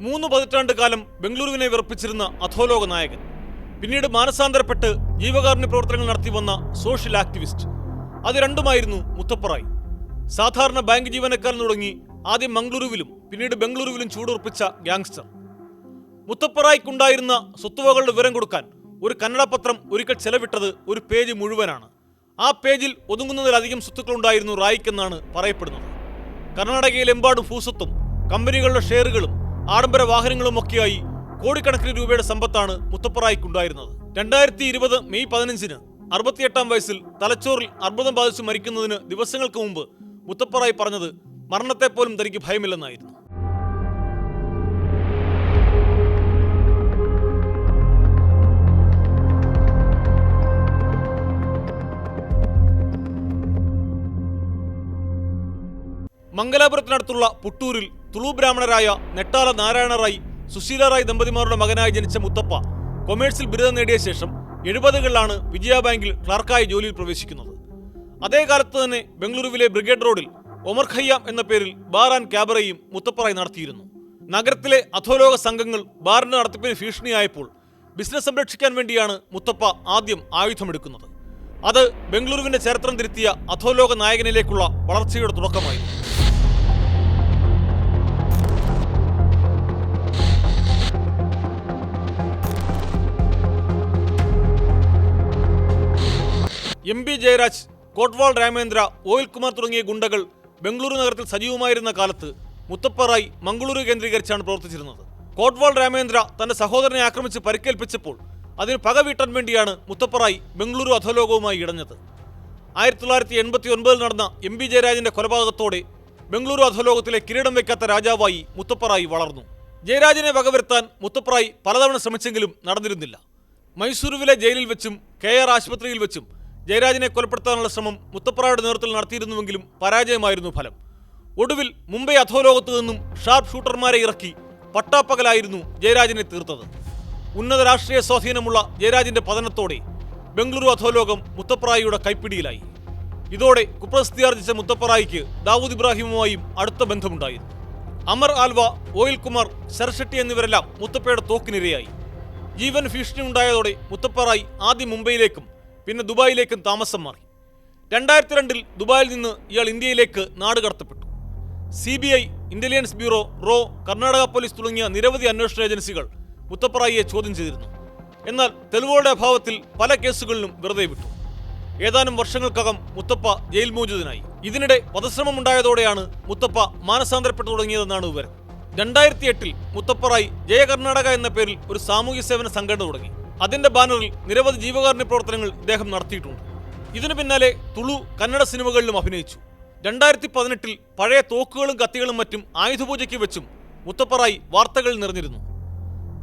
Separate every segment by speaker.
Speaker 1: 3 പതിറ്റാണ്ട് കാലം ബംഗളൂരുവിനെ വിറപ്പിച്ചിരുന്ന അധോലോക നായകൻ, പിന്നീട് മാനസാന്തരപ്പെട്ട് ജീവകാരുണ്യ പ്രവർത്തനങ്ങൾ നടത്തി വന്ന സോഷ്യൽ ആക്ടിവിസ്റ്റ്, അത് രണ്ടുമായിരുന്നു മുത്തപ്പ റായ്. സാധാരണ ബാങ്ക് ജീവനക്കാരൻ തുടങ്ങി ആദ്യം മംഗളൂരുവിലും പിന്നീട് ബംഗളൂരുവിലും ചൂടുറപ്പിച്ച ഗ്യാങ്സ്റ്റർ. മുത്തപ്പ റായ്ക്കുണ്ടായിരുന്ന സ്വത്തുവകളുടെ വിവരം കൊടുക്കാൻ ഒരു കന്നഡ പത്രം ഒരിക്കൽ ചെലവിട്ടത് ഒരു പേജ് മുഴുവനാണ്. ആ പേജിൽ ഒതുങ്ങുന്നതിലധികം സ്വത്തുക്കളുണ്ടായിരുന്നു റായ്ക്കെന്നാണ് പറയപ്പെടുന്നത്. കർണാടകയിലെമ്പാടും ഭൂസ്വത്തും കമ്പനികളുടെ ഷെയറുകളും ആഡംബര വാഹനങ്ങളുമൊക്കെയായി കോടിക്കണക്കിന് രൂപയുടെ സമ്പത്താണ് മുത്തപ്പ റായ്ക്കുണ്ടായിരുന്നത്. 2020 മെയ് 15-ന് 68-ാം വയസ്സിൽ തലച്ചോറിൽ അർബുദം ബാധിച്ച് മരിക്കുന്നതിന് ദിവസങ്ങൾക്ക് മുമ്പ് മുത്തപ്പ റായ് പറഞ്ഞത് മരണത്തെപ്പോലും തനിക്ക് ഭയമില്ലെന്നായിരുന്നു. മംഗലാപുരത്തിനടുത്തുള്ള പുട്ടൂരിൽ തുളു ബ്രാഹ്മണരായ നെട്ടാല നാരായണ റായ്, സുശീല റായ് ദമ്പതിമാരുടെ മകനായി ജനിച്ച മുത്തപ്പ കൊമേഴ്സിൽ ബിരുദം നേടിയ ശേഷം 70-കളിലാണ് വിജയ ബാങ്കിൽ ക്ലർക്കായി ജോലിയിൽ പ്രവേശിക്കുന്നത്. അതേ കാലത്ത് തന്നെ ബംഗളൂരുവിലെ ബ്രിഗേഡ് റോഡിൽ ഒമർ ഖയ്യാം എന്ന പേരിൽ ബാർ ആൻഡ് ക്യാബറയും മുത്തപ്പ റായ് നടത്തിയിരുന്നു. നഗരത്തിലെ അധോലോക സംഘങ്ങൾ ബാറിന്റെ നടത്തിപ്പിന് ഭീഷണിയായപ്പോൾ ബിസിനസ് സംരക്ഷിക്കാൻ വേണ്ടിയാണ് മുത്തപ്പ ആദ്യം ആയുധമെടുക്കുന്നത്. അത് ബംഗളൂരുവിന്റെ ചരിത്രം തിരുത്തിയ അധോലോക നായകനിലേക്കുള്ള വളർച്ചയുടെ തുടക്കമായിരുന്നു. MP ജയരാജ്, കോട്ട്വാൾ രാമേന്ദ്ര, ഓയിൽ കുമാർ തുടങ്ങിയ ഗുണ്ടകൾ ബംഗളൂരു നഗരത്തിൽ സജീവമായിരുന്ന കാലത്ത് മുത്തപ്പ റായ് മംഗളൂരു കേന്ദ്രീകരിച്ചാണ് പ്രവർത്തിച്ചിരുന്നത്. കോട്ട്വാൾ രാമേന്ദ്ര തന്റെ സഹോദരനെ ആക്രമിച്ച് പരിക്കേൽപ്പിച്ചപ്പോൾ അതിന് പക വീട്ടാൻ വേണ്ടിയാണ് മുത്തപ്പ റായ് ബംഗളൂരു അധോലോകവുമായി ഇടഞ്ഞത്. 1989 നടന്ന MP ജയരാജിന്റെ കൊലപാതകത്തോടെ ബംഗളൂരു അധോലോകത്തിലെ കിരീടം വയ്ക്കാത്ത രാജാവായി മുത്തപ്പ റായ് വളർന്നു. ജയരാജിനെ വകവരുത്താൻ മുത്തപ്പ റായ് പലതവണ ശ്രമിച്ചെങ്കിലും നടന്നിരുന്നില്ല. മൈസൂരുവിലെ ജയിലിൽ വെച്ചും KR ആശുപത്രിയിൽ വെച്ചും ജയരാജിനെ കൊലപ്പെടുത്താനുള്ള ശ്രമം മുത്തപ്പ റായുടെ നേതൃത്വത്തിൽ നടത്തിയിരുന്നുവെങ്കിലും പരാജയമായിരുന്നു ഫലം. ഒടുവിൽ മുംബൈ അധോലോകത്തു നിന്നും ഷാർപ്പ് ഷൂട്ടർമാരെ ഇറക്കി പട്ടാപ്പകലായിരുന്നു ജയരാജിനെ തീർത്തത്. ഉന്നത രാഷ്ട്രീയ സ്വാധീനമുള്ള ജയരാജിന്റെ പതനത്തോടെ ബംഗളൂരു അധോലോകം മുത്തപ്പ റായിയുടെ കൈപ്പിടിയിലായി. ഇതോടെ കുപ്രസിദ്ധിയാർജിച്ച മുത്തപ്പ റായിക്ക് ദാവൂദ് ഇബ്രാഹിമുമായും അടുത്ത ബന്ധമുണ്ടായിരുന്നു. അമർ ആൽവ, ഓയിൽ കുമാർ, ശരഷെട്ടി എന്നിവരെല്ലാം മുത്തപ്പയുടെ തോക്കിനിരയായി. ജീവൻ ഭീഷണി ഉണ്ടായതോടെ മുത്തപ്പ റായ് ആദ്യം മുംബൈയിലേക്കും പിന്നെ ദുബായിലേക്കും താമസം മാറി. 2002-ൽ ദുബായിൽ നിന്ന് ഇയാൾ ഇന്ത്യയിലേക്ക് നാടുകടത്തപ്പെട്ടു. CBI, ഇന്റലിജൻസ് ബ്യൂറോ, റോ, കർണാടക പോലീസ് തുടങ്ങിയ നിരവധി അന്വേഷണ ഏജൻസികൾ മുത്തപ്പ റായിയെ ചോദ്യം ചെയ്തിരുന്നു. എന്നാൽ തെളിവുകളുടെ അഭാവത്തിൽ പല കേസുകളിലും വെറുതെ വിട്ടു. ഏതാനും വർഷങ്ങൾക്കകം മുത്തപ്പ ജയിൽ മോചിതനായി. ഇതിനിടെ വധശ്രമം ഉണ്ടായതോടെയാണ് മുത്തപ്പ മാനസാന്തരപ്പെട്ടു തുടങ്ങിയതെന്നാണ് വിവരം. 2008-ൽ മുത്തപ്പ റായ് ജയ കർണാടക എന്ന പേരിൽ ഒരു സാമൂഹ്യ സേവന സംഘടന തുടങ്ങി. അതിന്റെ ബാനറിൽ നിരവധി ജീവകാരുണ്യ പ്രവർത്തനങ്ങൾ ഇദ്ദേഹം നടത്തിയിട്ടുണ്ട്. ഇതിനു പിന്നാലെ തുളു, കന്നഡ സിനിമകളിലും അഭിനയിച്ചു. 2018-ൽ പഴയ തോക്കുകളും കത്തികളും മറ്റും ആയുധപൂജയ്ക്ക് വെച്ചും മുത്തപ്പ റായ് വാർത്തകളിൽ നിറഞ്ഞിരുന്നു.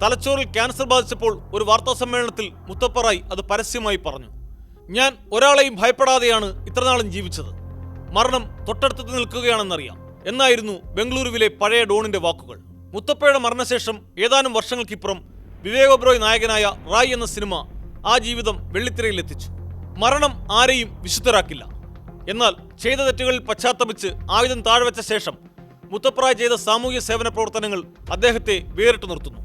Speaker 1: തലച്ചോറിൽ ക്യാൻസർ ബാധിച്ചപ്പോൾ ഒരു വാർത്താ സമ്മേളനത്തിൽ മുത്തപ്പ റായ് അത് പരസ്യമായി പറഞ്ഞു: "ഞാൻ ഒരാളെയും ഭയപ്പെടാതെയാണ് ഇത്രനാളും ജീവിച്ചത്. മരണം തൊട്ടടുത്ത് നിൽക്കുകയാണെന്നറിയാം" എന്നായിരുന്നു ബംഗളൂരുവിലെ പഴയ ഡോണിന്റെ വാക്കുകൾ. മുത്തപ്പയുടെ മരണശേഷം ഏതാനും വർഷങ്ങൾക്കിപ്പുറം വിവേക് ഒബ്രോയ് നായകനായ റായ് എന്ന സിനിമ ആ ജീവിതം വെള്ളിത്തിരയിലെത്തിച്ചു. മരണം ആരെയും വിശുദ്ധരാക്കില്ല. എന്നാൽ ചെയ്ത തെറ്റുകളിൽ പശ്ചാത്തപിച്ച് ആയുധം താഴ്വെച്ച ശേഷം മുത്തപ്പ റായ് ചെയ്ത സാമൂഹ്യ സേവന പ്രവർത്തനങ്ങൾ അദ്ദേഹത്തെ വേറിട്ട് നിർത്തുന്നു.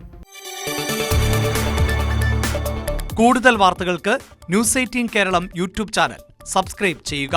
Speaker 2: കൂടുതൽ വാർത്തകൾക്ക് News 18 Keralam YouTube channel subscribe ചെയ്യുക.